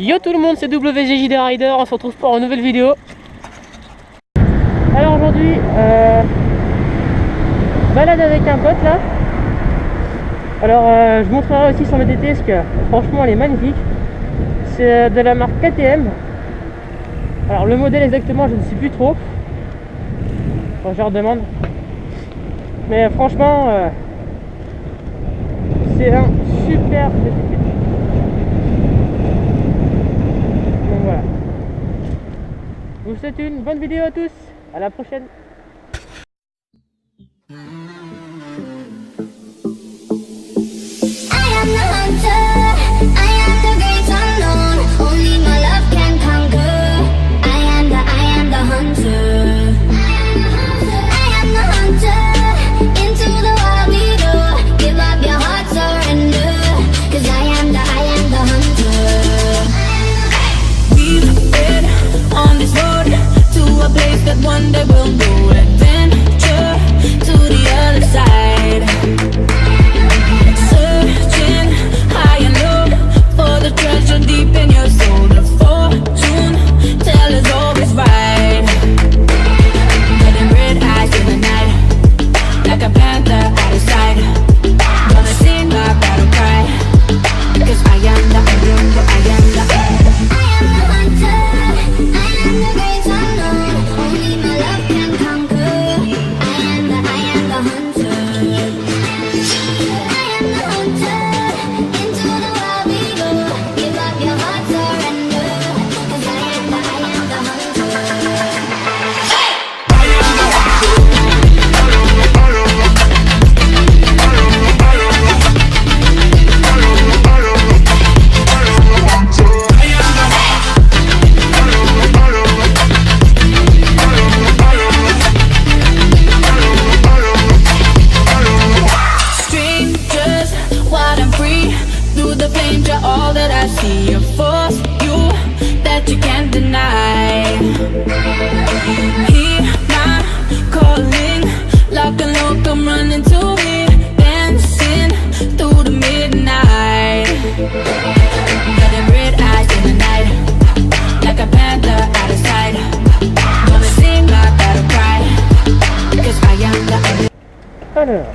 Yo tout le monde, c'est WGJD Rider, on se retrouve pour une nouvelle vidéo. Alors aujourd'hui, balade avec un pote là. Alors je vous montrerai aussi son VTT parce que franchement elle est magnifique. C'est de la marque KTM. Alors le modèle exactement je ne sais plus trop. Quand je leur demande. Mais franchement c'est un super VTT. Donc voilà. Je vous souhaite une bonne vidéo à tous. À la prochaine. One day we'll go adventure to the other side, searching high and low for the treasure deep in your soul. The fortune teller's always right, getting red eyes in the night, like a panther out of sight. Gonna sing my battle cry, cause I am the hunter, I am the hunter, I am the great unknown. Only my love can conquer. I am the hunter. I am the hunter. Into the wild we go. Give up your heart, surrender. Cause I am the hunter. All that I see, a force you that you can't deny. Hear my calling, lock and low, come running to me, dancing through the midnight. Getting red eyes in the night, like a panther out of sight. Gonna sing my battle cry, because I am the. Alors,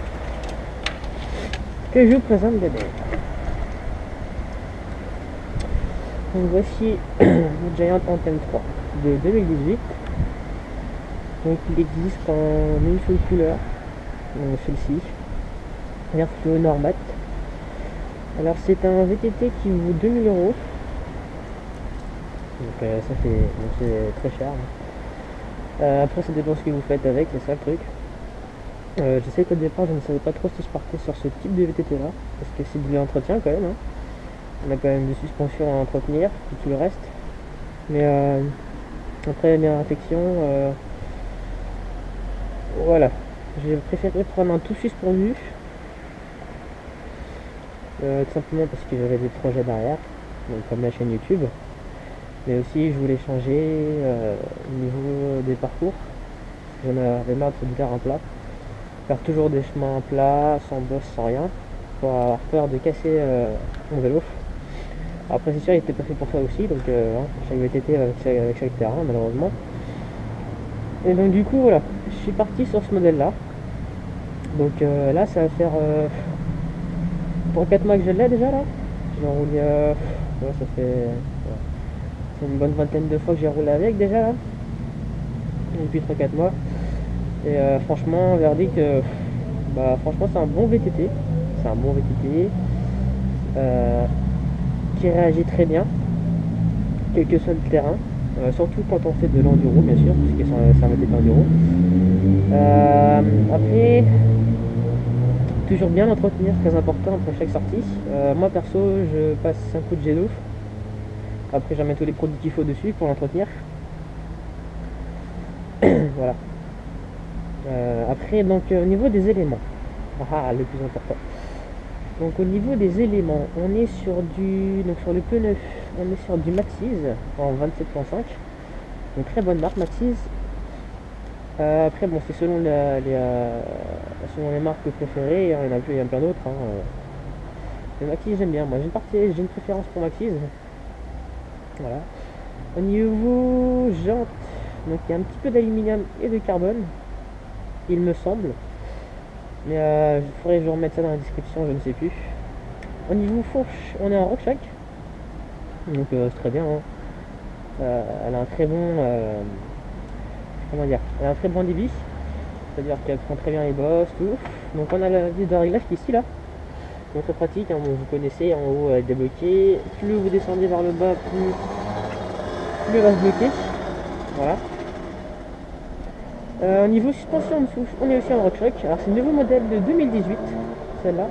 que je vous présente bébé. Donc voici le Giant Anthem 3 de 2018. Donc il existe en une seule couleur, celle-ci, vert fluo normat. Alors c'est un VTT qui vaut 2000 €. Donc ça fait c'est très cher. Après ça dépend ce que vous faites avec, c'est ça le truc. Je sais qu'au départ je ne savais pas trop si je partais sur ce type de VTT là, parce que c'est de l'entretien quand même. Hein. On a quand même des suspensions à entretenir et tout le reste. Mais après mes réflexions, voilà. J'ai préféré prendre un tout suspendu. Tout simplement parce que j'avais des projets derrière, donc comme la chaîne YouTube. Mais aussi je voulais changer au niveau des parcours. J'en avais marre de faire un plat. Faire toujours des chemins plats, sans bosse, sans rien. Pour avoir peur de casser mon vélo. Après c'est sûr il était pas fait pour ça aussi, donc chaque VTT avec chaque terrain malheureusement. Et donc du coup voilà, je suis parti sur ce modèle là. Donc là ça va faire pour 4 mois que je l'ai déjà là. J'ai roulé ouais, ça fait c'est une bonne vingtaine de fois que j'ai roulé avec déjà là. Depuis 3-4 mois. Et franchement verdict, bah franchement c'est un bon VTT. C'est un bon VTT. Qui réagit très bien, quel que soit le terrain, surtout quand on fait de l'enduro bien sûr, parce que c'est un VTT enduro. Après, toujours bien l'entretenir, très important après chaque sortie. Moi perso, je passe un coup de jet d'eau. Après, j'en mets tous les produits qu'il faut dessus pour l'entretenir. Voilà. Après, donc au niveau des éléments, le plus important. Donc au niveau des éléments, on est sur sur le pneu neuf, on est sur du Maxxis en 27.5. Donc très bonne marque Maxxis. Après bon, c'est selon les marques préférées, il y en a plein d'autres. Le Maxxis j'aime bien, moi j'ai une préférence pour Maxxis. Voilà. Au niveau jantes, donc il y a un petit peu d'aluminium et de carbone, il me semble. Mais il faudrait que je vous remette ça dans la description, je ne sais plus. Au niveau fourche, on est en RockShox. Donc c'est très bien. Hein. Elle a un très bon. Comment dire, elle a un très bon débit. C'est-à-dire qu'elle prend très bien les bosses, tout. Donc on a la vis de réglage qui est ici là. Donc très pratique, hein, vous connaissez, en haut elle est débloquée. Plus vous descendez vers le bas, plus elle va se bloquer. Voilà. Au niveau suspension de souffle, on est aussi en RockShox. Alors c'est le nouveau modèle de 2018, celle-là.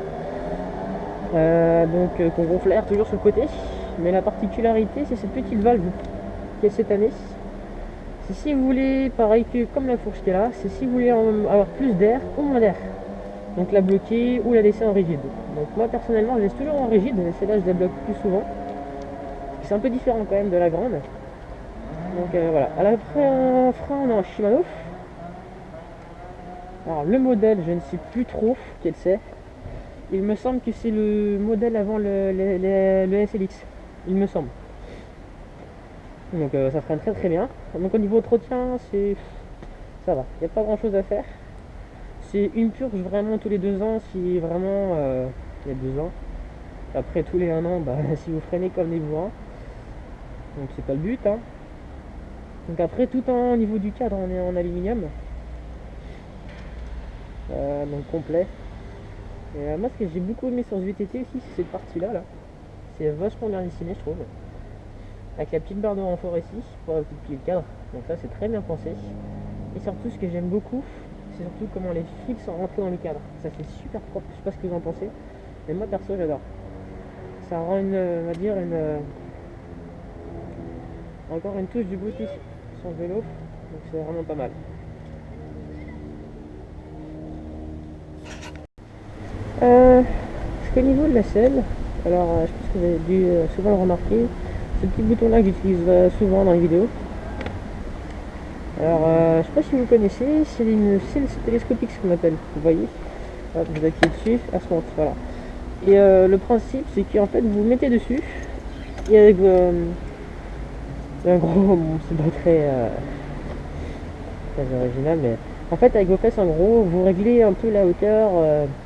Qu'on gonfle l'air toujours sur le côté. Mais la particularité, c'est cette petite valve qui est cette année. C'est si vous voulez, pareil que comme la fourche qui est là, c'est si vous voulez avoir plus d'air ou moins d'air. Donc la bloquer ou la laisser en rigide. Donc moi personnellement je laisse toujours en rigide, mais celle-là je la bloque plus souvent. C'est un peu différent quand même de la grande. Donc voilà. Alors après un frein on est en Shimano. Alors le modèle je ne sais plus trop quel c'est. Il me semble que c'est le modèle avant le SLX. Il me semble. Donc ça freine très très bien. Donc au niveau entretien, ça va. Il n'y a pas grand chose à faire. C'est une purge vraiment tous les 2 ans si vraiment il y a 2 ans. Après tous les 1 an, bah, si vous freinez comme des bourrins. Donc c'est pas le but. Hein. Donc après tout au niveau du cadre on est en aluminium. Donc complet. Et moi ce que j'ai beaucoup aimé sur ce VTT aussi c'est cette partie là. C'est vachement bien dessiné je trouve. Avec la petite barre de renfort ici pour plier le cadre. Donc ça c'est très bien pensé. Et surtout ce que j'aime beaucoup, c'est surtout comment les fils sont rentrés dans le cadre. Ça fait super propre, je sais pas ce que vous en pensez. Mais moi perso j'adore. Ça rend on va dire encore une touche du beauté sur le vélo. Donc c'est vraiment pas mal. Parce qu'au niveau de la selle, alors je pense que vous avez dû souvent le remarquer, ce petit bouton là que j'utilise souvent dans les vidéos. Alors je sais pas si vous connaissez, c'est une cile télescopique ce qu'on appelle, vous voyez. Hop, vous appuyez dessus, elle se monte, voilà. Et le principe c'est qu'en fait vous mettez dessus, et avec un gros, bon, c'est pas très original, mais en fait avec vos fesses en gros vous réglez un peu la hauteur,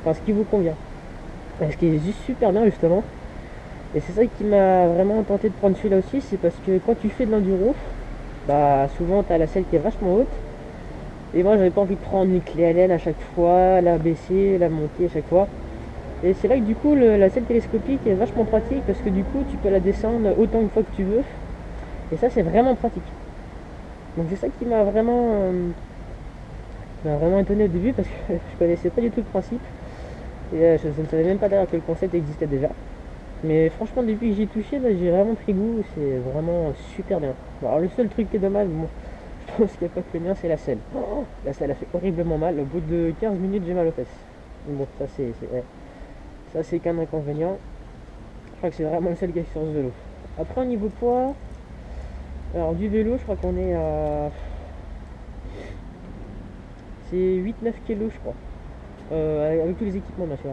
enfin ce qui vous convient. Ce qui est juste super bien justement. Et c'est ça qui m'a vraiment tenté de prendre celui-là aussi, c'est parce que quand tu fais de l'enduro, bah souvent tu as la selle qui est vachement haute. Et moi j'avais pas envie de prendre une clé Allen à chaque fois, la baisser, la monter à chaque fois. Et c'est là que du coup la selle télescopique est vachement pratique parce que du coup tu peux la descendre autant de fois que tu veux. Et ça c'est vraiment pratique. Donc c'est ça qui m'a vraiment étonné au début parce que je connaissais pas du tout le principe. Et je ne savais même pas d'ailleurs que le concept existait déjà. Mais franchement depuis que j'y ai touché, là, j'ai vraiment pris goût, c'est vraiment super bien. Bon, alors le seul truc qui est dommage, bon, je pense qu'il n'y a pas que le mien, c'est la selle. Oh, la selle a fait horriblement mal, au bout de 15 minutes j'ai mal aux fesses. Bon ça c'est qu'un inconvénient. Je crois que c'est vraiment le seul qui est sur ce vélo. Après au niveau poids, alors du vélo je crois qu'on est à... C'est 8-9 kg je crois. Avec tous les équipements bien sûr.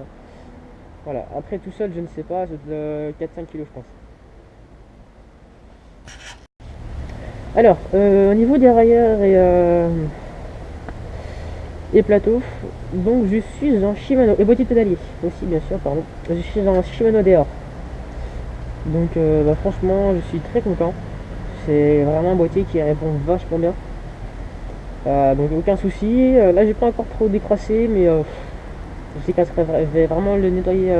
Voilà, après tout seul je ne sais pas, c'est de 4-5 kg je pense. Alors, au niveau des railleurs et plateaux, donc je suis en Shimano, et boîtier pédalier aussi bien sûr, pardon. Je suis en Shimano Deore. Donc bah, franchement je suis très content. C'est vraiment un boîtier qui répond vachement bien. Donc aucun souci. Là j'ai pas encore trop décrassé, mais je sais qu'elle vais vraiment le nettoyer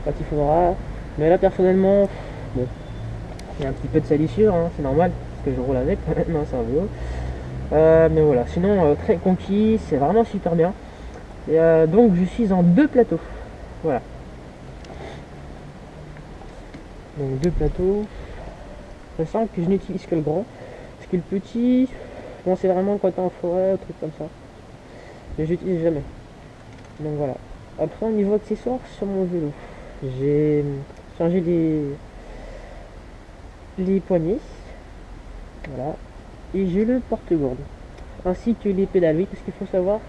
quand il faudra. Mais là personnellement, bon, il y a un petit peu de salissure, hein, c'est normal, parce que je roule avec, non c'est un vélo. Mais voilà, sinon très conquis, c'est vraiment super bien. Et donc je suis en 2 plateaux. Voilà. Donc 2 plateaux. Je sens que je n'utilise que le grand. Parce que le petit, bon c'est vraiment quand t'es en forêt, un truc comme ça. Mais j'utilise jamais. Donc voilà. Après au niveau accessoires sur mon vélo, j'ai changé les poignées. Voilà. Et j'ai le porte-gourde. Ainsi que les pédales. Oui, parce qu'il faut savoir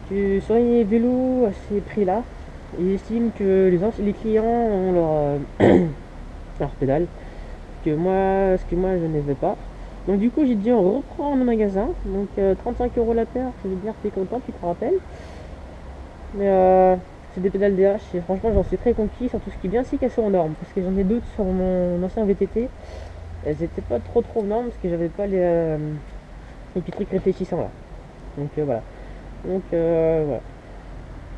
que sur les vélos à ces prix là, ils estiment que les clients ont leur pédales ce que moi je ne veux pas. Donc du coup j'ai dit on reprend le magasin, donc 35 € la paire, je veux dire t'es content, tu te rappelles. Mais c'est des pédales DH et franchement j'en suis très conquis, surtout ce qui est bien c'est qu'elles sont en normes, parce que j'en ai d'autres sur mon ancien VTT, elles étaient pas trop aux normes parce que j'avais pas les petits trucs réfléchissants là. Donc voilà. Donc voilà.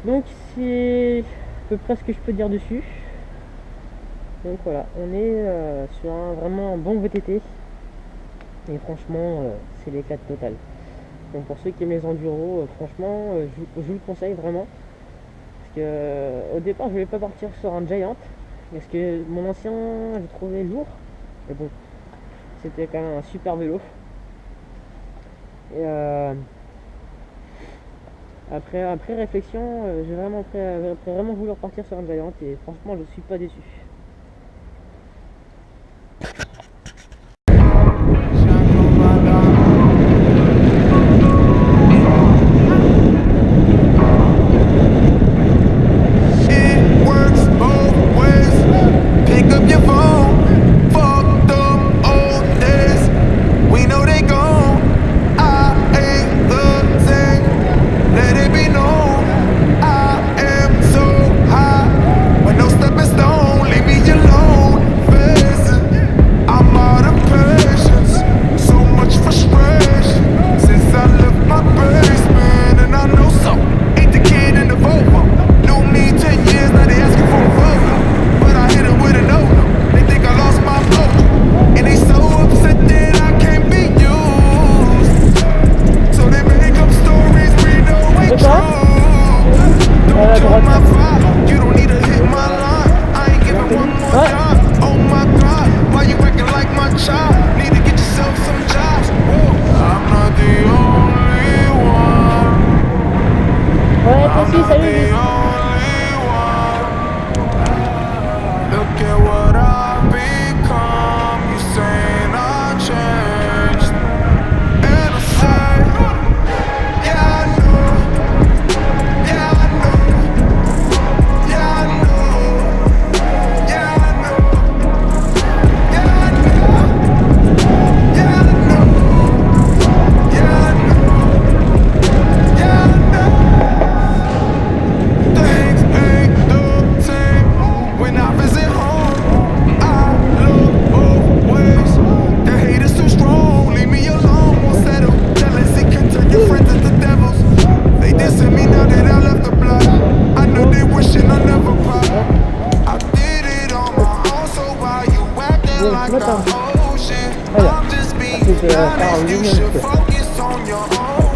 Donc c'est à peu près ce que je peux dire dessus. Donc voilà, on est sur vraiment un bon VTT. Et franchement, c'est l'éclat total. Donc pour ceux qui aiment les enduros, franchement, je vous le conseille vraiment. Parce que au départ, je voulais pas partir sur un Giant. Parce que mon ancien, je trouvais lourd. Mais bon, c'était quand même un super vélo. Et après réflexion, j'ai vraiment, vraiment voulu repartir sur un Giant. Et franchement, je suis pas déçu.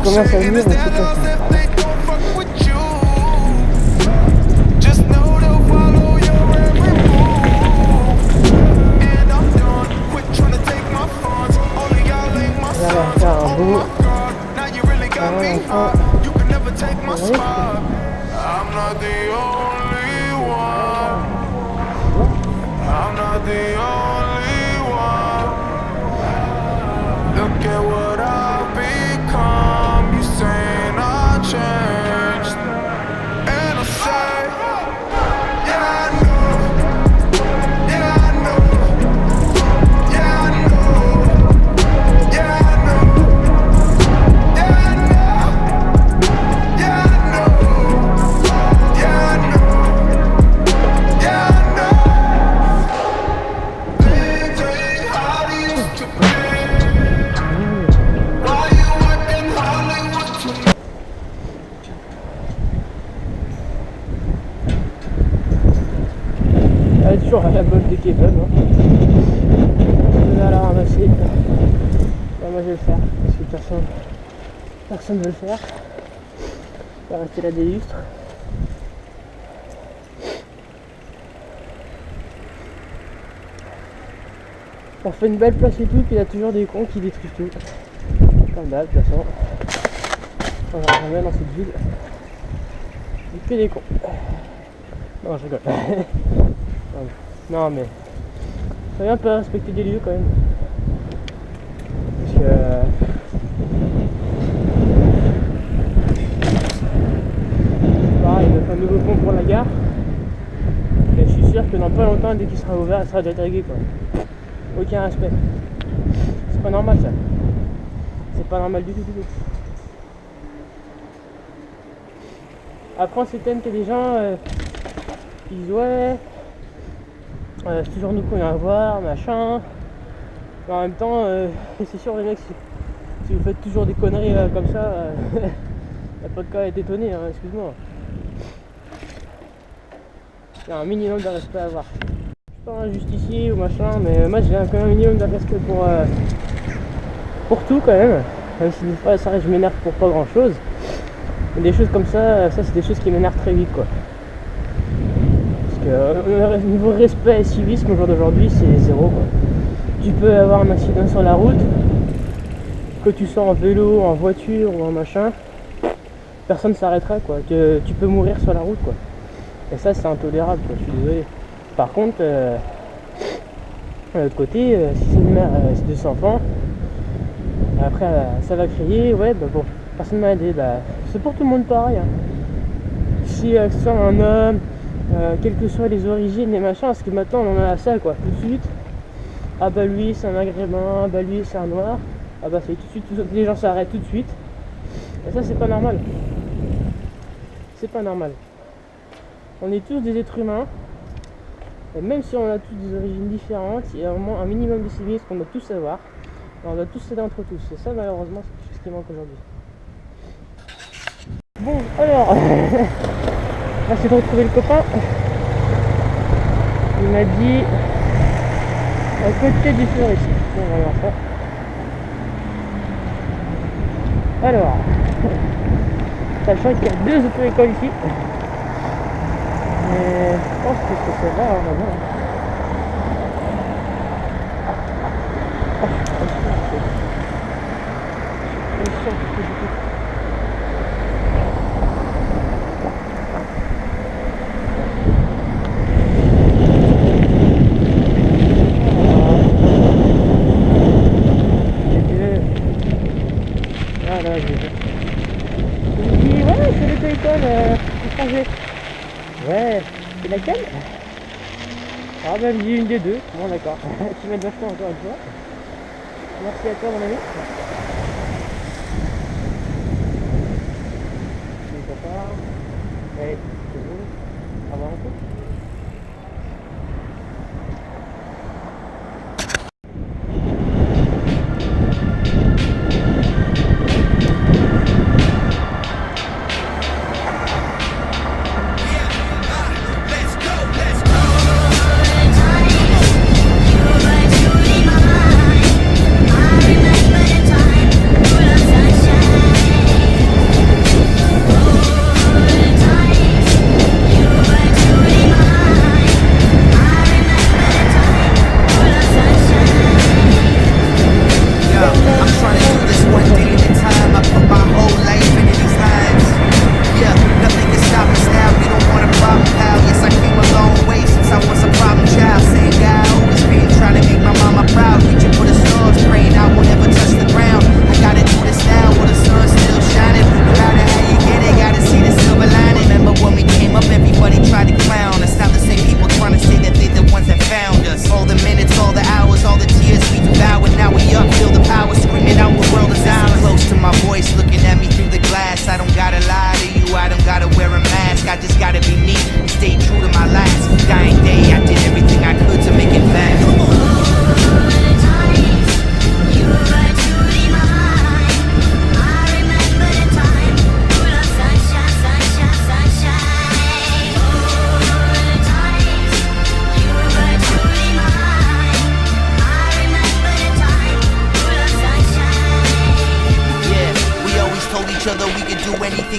Commence à venir, on sait pas. Toujours à la bonne de kebab. On va la ramasser. Bah, moi je vais le faire parce que personne ne veut le faire. On va rester là des lustres. On fait une belle place et tout, puis il y a toujours des cons qui détruisent tout. Comme d'hab, de toute façon. On va jamais dans cette ville. Il n'y a que des cons. Non, je rigole. Non mais faut bien pas respecter des lieux quand même. Parce que pareil, il y a un nouveau pont pour la gare. Et je suis sûr que dans pas longtemps, dès qu'il sera ouvert, il sera déjà tagué quoi. aucun respect. C'est pas normal ça. C'est pas normal du tout. Après on s'étonne qu'il y a des gens qui disent ouais, c'est toujours nous qu'on vient voir, machin. Mais en même temps, c'est sûr les mecs, si vous faites toujours des conneries comme ça, y'a pas de cas à être étonné, hein, excuse-moi. Il y a un minimum de respect à avoir. Je suis pas un justicier ou machin, mais moi j'ai quand même un minimum de respect pour tout quand même. Même si des fois ça reste, je m'énerve pour pas grand chose. Mais des choses comme ça c'est des choses qui m'énervent très vite quoi. Parce que niveau respect et civisme au jour d'aujourd'hui c'est zéro quoi. Tu peux avoir un accident sur la route, que tu sois en vélo, en voiture ou en machin, personne ne s'arrêtera quoi. Tu peux mourir sur la route quoi. Et ça c'est intolérable quoi, je suis désolé. Par contre, de l'autre côté, si c'est une mère, c'est 2 enfants, après ça va crier, ouais bah bon, personne m'a aidé, bah c'est pour tout le monde pareil. Hein. Si que ce soit un homme, quelles que soient les origines, les machins, parce que maintenant on en a ça quoi, tout de suite. Ah bah lui c'est un maghrébin, bah lui c'est un noir, ah bah c'est tout de suite, les gens s'arrêtent tout de suite. Et ça c'est pas normal. C'est pas normal. On est tous des êtres humains. Et même si on a tous des origines différentes, il y a vraiment un minimum de civisme qu'on doit tous savoir. On doit tous s'aider entre tous. Et ça malheureusement c'est quelque chose qui manque aujourd'hui. Bon alors, là c'est de retrouver le copain. Il m'a dit à côté du fleuriste. Bon, on va voir ça. Alors, sachant qu'il y a 2 auto-écoles ici. Mais je pense que ça va, on va voir. Voilà, j'ai vu. Il me dit, ouais, c'est l'auto-école étranger. Ouais, c'est laquelle? Ah bah il me dit une des 2. Bon d'accord. Tu m'aides vachement encore une fois. Merci à toi mon ami. Allez, c'est bon. Au revoir un peu.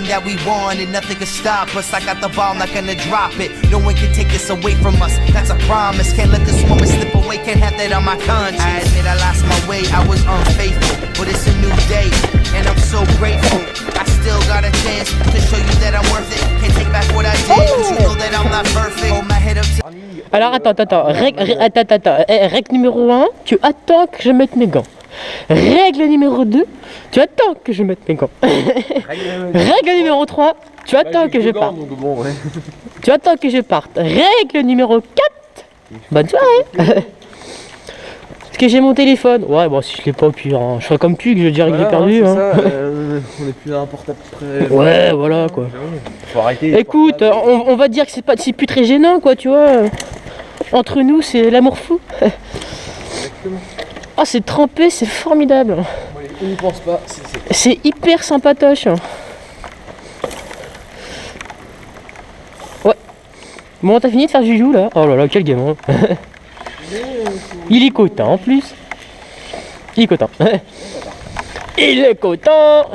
That we want and nothing can stop us. I got the ball, not gonna drop it. No one can take this away from us. That's a promise. Can't let this woman slip away. Can't have that on my conscience. I admit I lost my way. I was unfaithful, but it's a new day, and I'm so grateful. I still got a chance to show you that I'm worth it. Can't take back what I did, but you know that I'm not perfect. Hold my head up. Alors attends. Règle numéro 1, tu attends que je mette mes gants. Règle numéro 2, tu attends que je mette mes gants. Règle numéro 3, tu attends que je parte. Tu attends que je parte. Règle numéro 4, bonne soirée. Parce que j'ai mon téléphone. Ouais, bon, si je l'ai pas, puis je ferais comme Puig, je dirais que je l'ai perdu. c'est Hein. ça, on est plus dans un portable près. Ouais, voilà quoi. Faut arrêter. Écoute, on va dire que c'est plus très gênant, quoi, tu vois. Entre nous, c'est l'amour fou. Exactement. Ah, c'est trempé, c'est formidable. On n'y pense pas. C'est hyper sympatoche. Ouais. Bon, t'as fini de faire Juju là? Oh là là, quel gamin. Il est content en plus. Il est content. Il est content.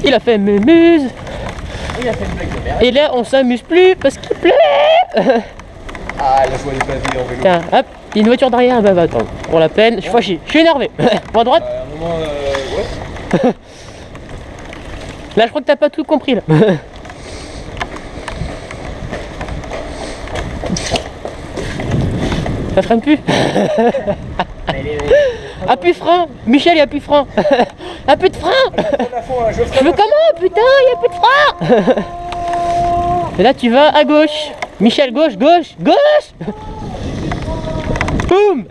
Il a fait mémuse. Il a fait une blague de merde. Et là, on s'amuse plus parce qu'il plaît. Ah, la joie des pavés en vélo. Tiens, hop, il y a une voiture derrière. Bah, attends, pour la peine, je suis fâché. Je suis énervé. Bon, à droite. À un moment, ouais. Là, je crois que t'as pas tout compris là. Ça freine plus. Appuie frein. Michel, il appuie frein. Un peu de frein. Je veux comment? Putain, il y a plus de frein. Et là, tu vas à gauche. Michel, gauche, gauche, gauche. Boum.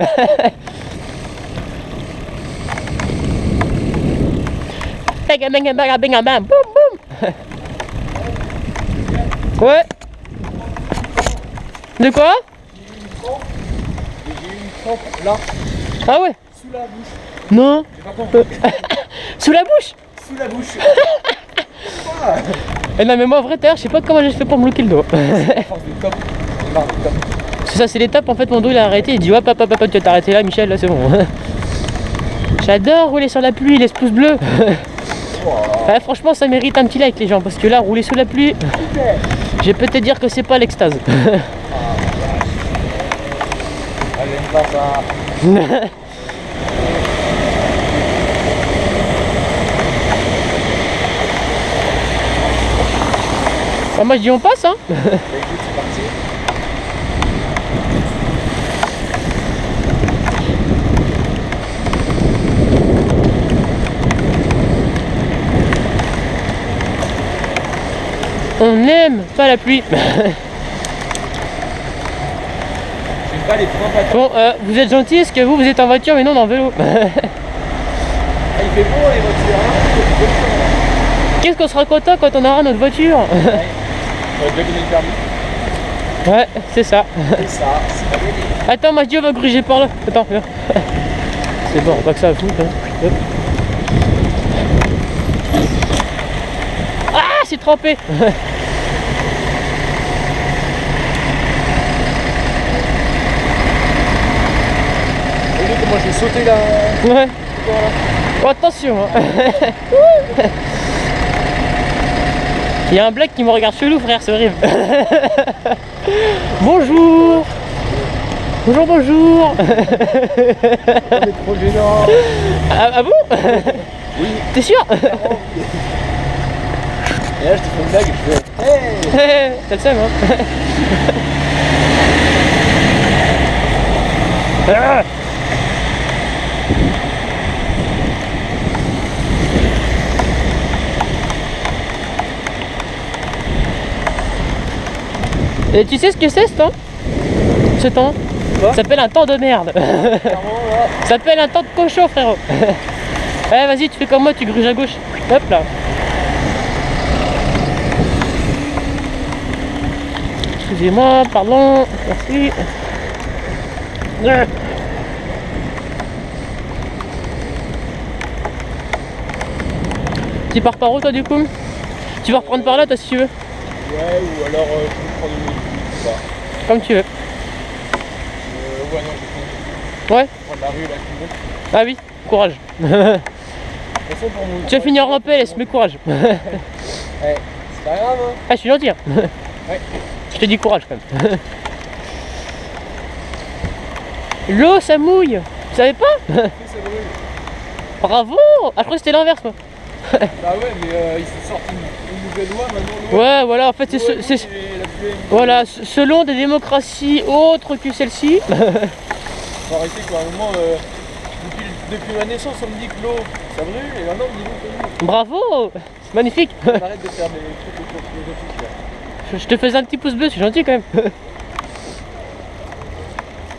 Boum, boum. Ouais. De quoi? Là, Ah ouais. sous la bouche. Non. Sous la bouche. Sous la bouche. Eh non mais moi en vrai d'ailleurs je sais pas comment j'ai fait pour me bloquer le dos. Force de top. Non, de top. C'est ça, c'est l'étape en fait, mon dos il a arrêté, il dit hop hop hop hop, tu vas t'arrêter là Michel, là c'est bon. J'adore rouler sur la pluie, les pouces bleus. Ouais, franchement ça mérite un petit like les gens, parce que là rouler sous la pluie, je vais peut-être dire que c'est pas l'extase. Ah, j'aime pas ça. Ah, moi je dis on passe hein. Bah, écoute, c'est parti. On n'aime pas la pluie. J'aime pas les freins pas. Bon, vous êtes gentil, est-ce que vous êtes en voiture mais non en vélo? Ah, il fait beau les voitures, hein. Qu'est-ce qu'on sera content quand on aura notre voiture? On a déjà donné le permis. Ouais, c'est ça. Et ça, c'est pas gagné. Attends, moi je dis on va gruger par là. Attends, viens. C'est bon, pas que ça à foutre. Hein. Hop. Ah, c'est trempé. Vous voyez comment j'ai sauté là? Ouais. Oh, attention. Hein. Il y a un black qui me regarde chelou, frère, c'est horrible. Bonjour. Bonjour, bonjour. On est trop gênant. Ah bon? Oui. T'es sûr? Et là je te fais une blague et je fais hey. T'as le seum, hein? Ah. Et tu sais ce que c'est ce temps? Ce temps? Quoi? Ça s'appelle un temps de merde. Ça s'appelle un temps de cochon, frérot. Ouais, vas-y, tu fais comme moi, tu gruges à gauche. Hop là. Excusez-moi, pardon, merci. Tu pars par où toi du coup? Tu vas reprendre par là toi si tu veux? Ouais, ou alors je vais prendre une autre route, ou pas. Comme tu veux. Ouais, non, je vais Ouais? prendre la rue là qui monte. Ah oui, courage. De toute façon, pour mon. Tu vas finir en paix, laisse-moi courage. Ouais, c'est pas grave, hein. Ah, je suis gentil. Hein. Ouais. Je te dis courage quand même. L'eau ça mouille. Tu savais pas? Ça brûle. Bravo. Ah, je crois que c'était l'inverse moi. Bah ouais, mais ils se sortent une nouvelle loi maintenant. Ouais, voilà, en fait c'est voilà, selon des démocraties autres que celle-ci. Faut arrêter quoi, à un moment, depuis ma naissance on me dit que l'eau ça brûle et maintenant on me dit l'eau ça brûle. Bravo, c'est magnifique. On arrête de faire des trucs autour philosophiques là. Je te faisais un petit pouce bleu, c'est gentil quand même.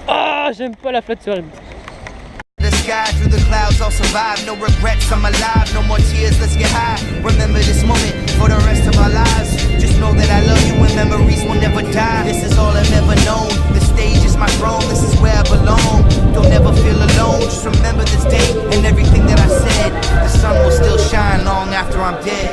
Ah, j'aime pas la flotte, c'est horrible. sky, through the clouds, I'll survive. No regrets, I'm alive. No more tears, let's get high. Remember this moment for the rest of our lives. Just know that I love you and memories will never die. This is all I've ever known. The stage is my throne, this is where I belong. Don't ever feel alone, just remember this day and everything that I said. The sun will still shine long after I'm dead.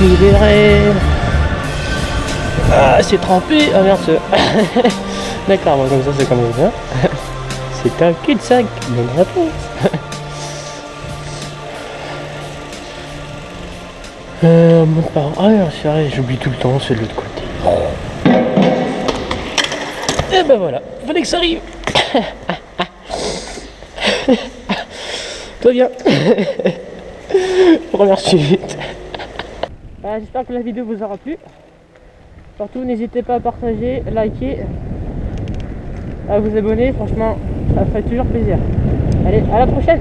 Libéré. Ah, c'est trempé. Ah merde. D'accord, moi comme ça c'est comme ça. C'est un cul-de-sac. Bonne réponse. Monte par. Ah non, c'est vrai, j'oublie tout le temps, c'est de l'autre côté. Et ben voilà, fallait que ça arrive. Tout bien. Première suite. J'espère que la vidéo vous aura plu. Surtout n'hésitez pas à partager, liker, à vous abonner, franchement ça fait toujours plaisir. Allez, à la prochaine.